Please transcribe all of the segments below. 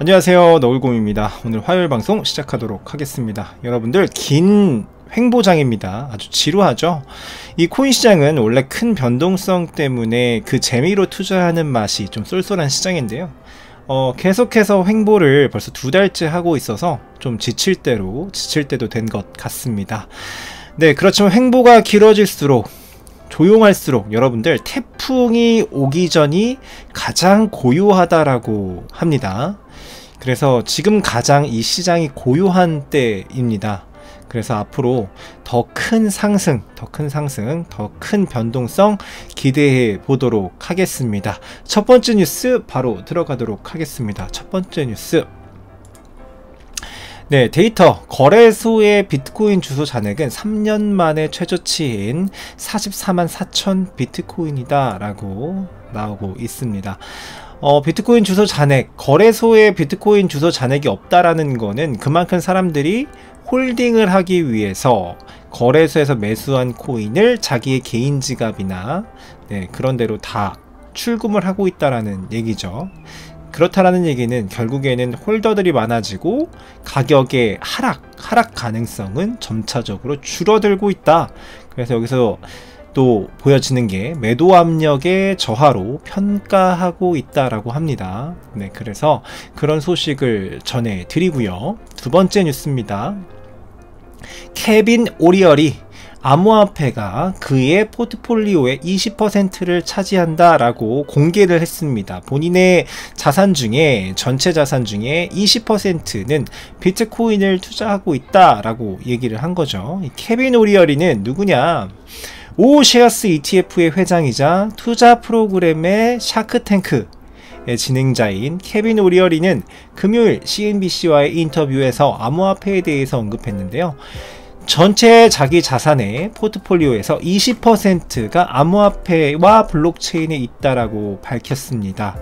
안녕하세요, 너울곰입니다. 오늘 화요일 방송 시작하도록 하겠습니다. 여러분들, 긴 횡보장입니다. 아주 지루하죠? 이 코인 시장은 원래 큰 변동성 때문에 그 재미로 투자하는 맛이 좀 쏠쏠한 시장인데요. 계속해서 횡보를 벌써 2달째 하고 있어서 좀 지칠 때도 된 것 같습니다. 네, 그렇지만 횡보가 길어질수록, 조용할수록 여러분들 태풍이 오기 전이 가장 고요하다라고 합니다. 그래서 지금 가장 이 시장이 고요한 때입니다. 그래서 앞으로 더 큰 상승, 더 큰 변동성 기대해 보도록 하겠습니다. 첫 번째 뉴스 바로 들어가도록 하겠습니다. 첫 번째 뉴스. 네, 데이터 거래소의 비트코인 주소 잔액은 3년 만에 최저치인 44만 4천 비트코인이다 라고 나오고 있습니다. 비트코인 주소 잔액, 거래소에 비트코인 주소 잔액이 없다라는 거는 그만큼 사람들이 홀딩을 하기 위해서 거래소에서 매수한 코인을 자기의 개인 지갑이나 그런 데로 다 출금을 하고 있다라는 얘기죠. 그렇다라는 얘기는 결국에는 홀더들이 많아지고 가격의 하락 가능성은 점차적으로 줄어들고 있다. 그래서 여기서 또 보여지는 게 매도 압력의 저하로 평가하고 있다라고 합니다. 네, 그래서 그런 소식을 전해드리고요. 두 번째 뉴스입니다. 케빈 오리얼이 암호화폐가 그의 포트폴리오의 20%를 차지한다라고 공개를 했습니다. 본인의 자산 중에, 전체 자산 중에 20%는 비트코인을 투자하고 있다라고 얘기를 한 거죠. 이 케빈 오리얼이는 누구냐? 오셰어스 ETF의 회장이자 투자 프로그램의 샤크탱크의 진행자인 케빈 오리얼이는 금요일 CNBC와의 인터뷰에서 암호화폐에 대해서 언급했는데요. 전체 자기 자산의 포트폴리오에서 20%가 암호화폐와 블록체인에 있다라고 밝혔습니다.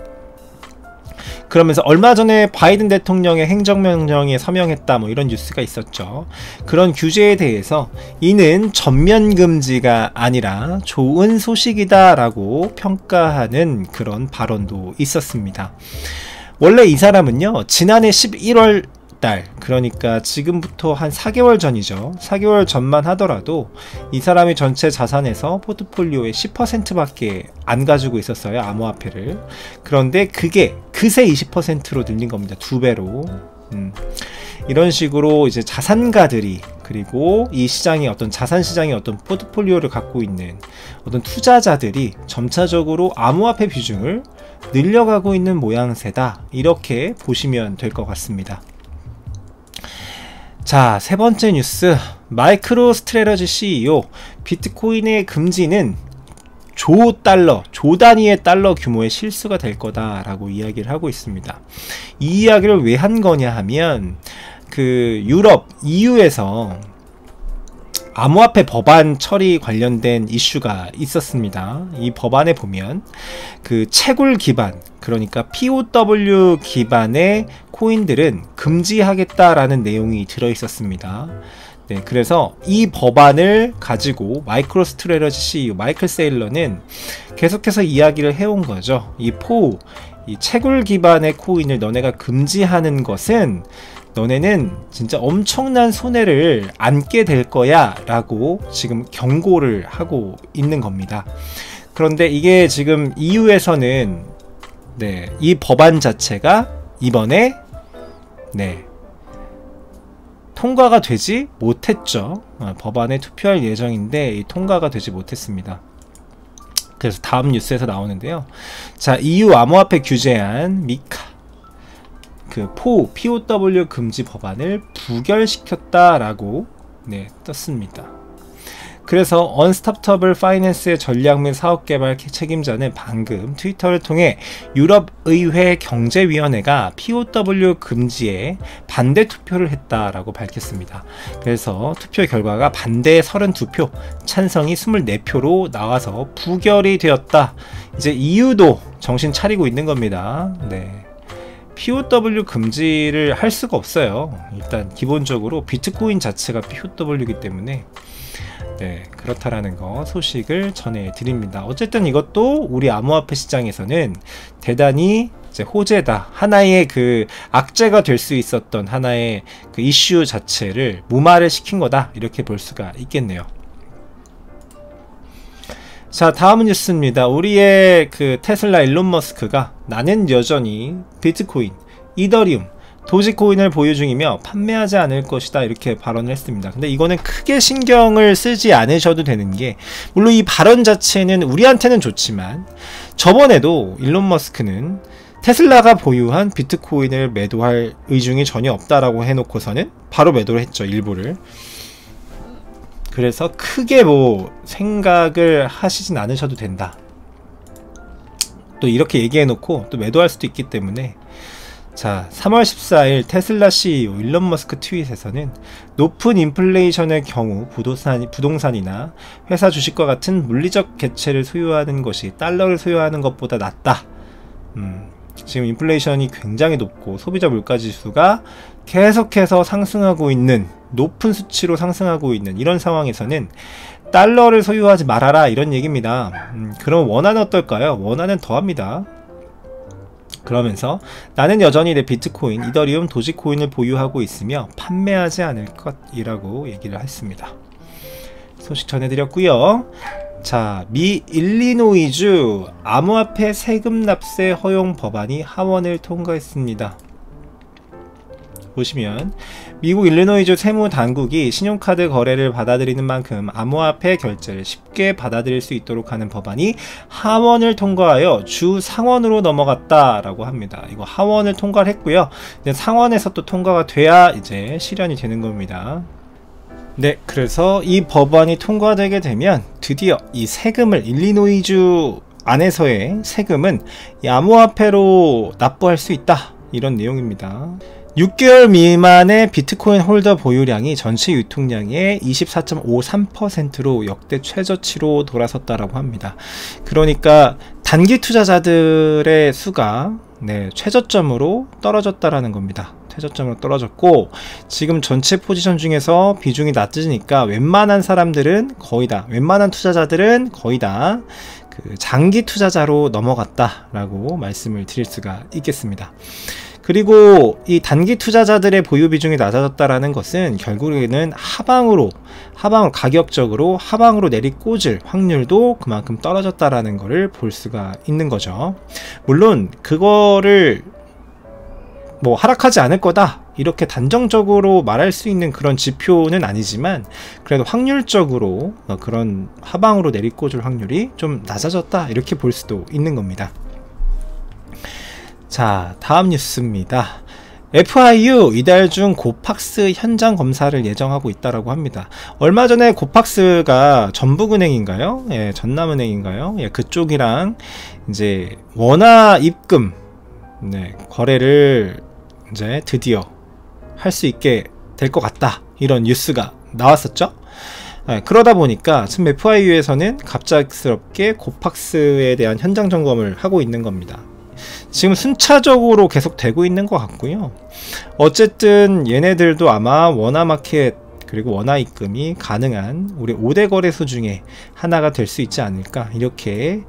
그러면서 얼마 전에 바이든 대통령의 행정명령에 서명했다 이런 뉴스가 있었죠. 그런 규제에 대해서 이는 전면 금지가 아니라 좋은 소식이다 라고 평가하는 그런 발언도 있었습니다. 원래 이 사람은요, 지난해 11월 달, 그러니까 지금부터 한 4개월 전이죠. 4개월 전만 하더라도 이 사람이 전체 자산에서 포트폴리오의 10%밖에 안 가지고 있었어요, 암호화폐를. 그런데 그게 그새 20%로 늘린 겁니다. 2배로. 이런 식으로 이제 자산가들이, 그리고 이 시장의 어떤 자산 시장의 어떤 포트폴리오를 갖고 있는 어떤 투자자들이 점차적으로 암호화폐 비중을 늘려가고 있는 모양새다, 이렇게 보시면 될 것 같습니다. 자, 세 번째 뉴스. 마이크로 스트레러지 CEO, 비트코인의 금지는 조 단위의 달러 규모의 실수가 될 거다라고 이야기를 하고 있습니다. 이 이야기를 왜 한 거냐 하면, 유럽, EU에서 암호화폐 법안 처리 관련된 이슈가 있었습니다. 이 법안에 보면 채굴 기반, 그러니까 POW 기반의 코인들은 금지하겠다라는 내용이 들어 있었습니다. 네, 그래서 이 법안을 가지고 마이크로 스트레러지 CEO 마이클 세일러는 계속해서 이야기를 해온 거죠. 이 채굴 기반의 코인을 너네가 금지하는 것은 너네는 진짜 엄청난 손해를 안게 될 거야 라고 지금 경고를 하고 있는 겁니다. 그런데 이게 지금 EU에서는 이 법안 자체가 이번에 통과가 되지 못했죠. 법안에 투표할 예정인데 통과가 되지 못했습니다. 그래서 다음 뉴스에서 나오는데요. 자, EU 암호화폐 규제안 미카 POW 금지 법안을 부결시켰다라고 떴습니다. 그래서 언스탑터블 파이낸스의 전략 및 사업개발 책임자는 방금 트위터를 통해 유럽의회 경제위원회가 POW 금지에 반대 투표를 했다라고 밝혔습니다. 그래서 투표 결과가 반대 32표, 찬성이 24표로 나와서 부결이 되었다. 이제 EU도 정신 차리고 있는 겁니다. POW 금지를 할 수가 없어요. 일단 기본적으로 비트코인 자체가 POW이기 때문에 네, 그렇다라는 거 소식을 전해드립니다. 어쨌든 이것도 우리 암호화폐 시장에서는 대단히 이제 호재다. 하나의 그 악재가 될 수 있었던 하나의 그 이슈 자체를 무마를 시킨 거다. 이렇게 볼 수가 있겠네요. 자, 다음 뉴스입니다. 우리의 그 테슬라 일론 머스크가 나는 여전히 비트코인, 이더리움, 도지코인을 보유 중이며 판매하지 않을 것이다 이렇게 발언을 했습니다. 근데 이거는 크게 신경을 쓰지 않으셔도 되는 게, 물론 이 발언 자체는 우리한테는 좋지만 저번에도 일론 머스크는 테슬라가 보유한 비트코인을 매도할 의중이 전혀 없다라고 해놓고서는 바로 매도를 했죠, 일부를. 그래서 크게 뭐 생각을 하시진 않으셔도 된다. 또 이렇게 얘기해놓고 또 매도할 수도 있기 때문에. 자, 3월 14일 테슬라 CEO 일론 머스크 트윗에서는 높은 인플레이션의 경우 부동산이나 회사 주식과 같은 물리적 개체를 소유하는 것이 달러를 소유하는 것보다 낫다. 지금 인플레이션이 굉장히 높고 소비자 물가지수가 계속해서 상승하고 있는, 높은 수치로 상승하고 있는 이런 상황에서는 달러를 소유하지 말아라 이런 얘기입니다. 그럼 원화는 어떨까요? 원화는 더합니다. 그러면서 나는 여전히 내 비트코인, 이더리움, 도지코인을 보유하고 있으며 판매하지 않을 것이라고 얘기를 했습니다. 소식 전해드렸고요. 자, 미 일리노이주 암호화폐 세금 납세 허용 법안이 하원을 통과했습니다. 보시면 미국 일리노이주 세무당국이 신용카드 거래를 받아들이는 만큼 암호화폐 결제를 쉽게 받아들일 수 있도록 하는 법안이 하원을 통과하여 주 상원으로 넘어갔다라고 합니다. 이거 하원을 통과를 했고요. 이제 상원에서 또 통과가 돼야 이제 실현이 되는 겁니다. 네, 그래서 이 법안이 통과되게 되면 드디어 이 세금을, 일리노이주 안에서의 세금은 이 암호화폐로 납부할 수 있다, 이런 내용입니다. 6개월 미만의 비트코인 홀더 보유량이 전체 유통량의 24.53%로 역대 최저치로 돌아섰다라고 합니다. 그러니까 단기 투자자들의 수가 최저점으로 떨어졌다라는 겁니다. 최저점으로 떨어졌고, 지금 전체 포지션 중에서 비중이 낮으니까 웬만한 사람들은 거의 다, 웬만한 투자자들은 거의 다 그 장기 투자자로 넘어갔다라고 말씀을 드릴 수가 있겠습니다. 그리고 이 단기 투자자들의 보유 비중이 낮아졌다라는 것은 결국에는 가격적으로 하방으로 내리꽂을 확률도 그만큼 떨어졌다라는 것을 볼 수가 있는 거죠. 물론 그거를 뭐 하락하지 않을 거다 이렇게 단정적으로 말할 수 있는 그런 지표는 아니지만, 그래도 확률적으로 그런 하방으로 내리꽂을 확률이 좀 낮아졌다 이렇게 볼 수도 있는 겁니다. 자, 다음 뉴스입니다. FIU 이달 중 고팍스 현장 검사를 예정하고 있다라고 합니다. 얼마 전에 고팍스가 전북은행인가요? 예, 전남은행인가요? 예, 그쪽이랑 이제 원화 입금 거래를 이제 드디어 할 수 있게 될 것 같다, 이런 뉴스가 나왔었죠. 그러다 보니까 지금 FIU에서는 갑작스럽게 고팍스에 대한 현장 점검을 하고 있는 겁니다. 지금 순차적으로 계속 되고 있는 것 같고요. 어쨌든 얘네들도 아마 원화마켓 그리고 원화 입금이 가능한 우리 5대 거래소 중에 하나가 될 수 있지 않을까, 이렇게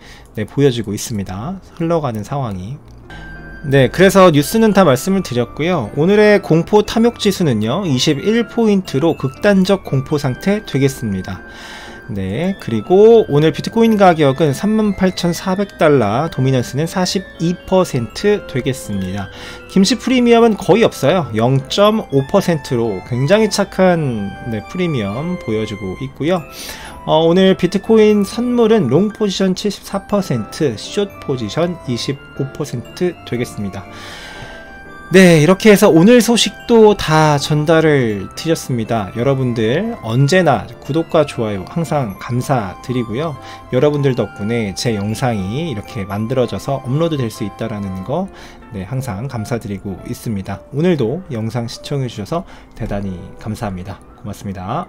보여지고 있습니다. 흘러가는 상황이. 네, 그래서 뉴스는 다 말씀을 드렸고요. 오늘의 공포 탐욕 지수는요 21포인트로 극단적 공포 상태 되겠습니다. 네, 그리고 오늘 비트코인 가격은 38,400달러, 도미넌스는 42% 되겠습니다. 김치 프리미엄은 거의 없어요. 0.5%로 굉장히 착한 프리미엄 보여주고 있고요. 오늘 비트코인 선물은 롱 포지션 74%, 숏 포지션 25% 되겠습니다. 네, 이렇게 해서 오늘 소식도 다 전달을 드렸습니다. 여러분들 언제나 구독과 좋아요 항상 감사드리고요. 여러분들 덕분에 제 영상이 이렇게 만들어져서 업로드 될 수 있다는 거 항상 감사드리고 있습니다. 오늘도 영상 시청해 주셔서 대단히 감사합니다. 고맙습니다.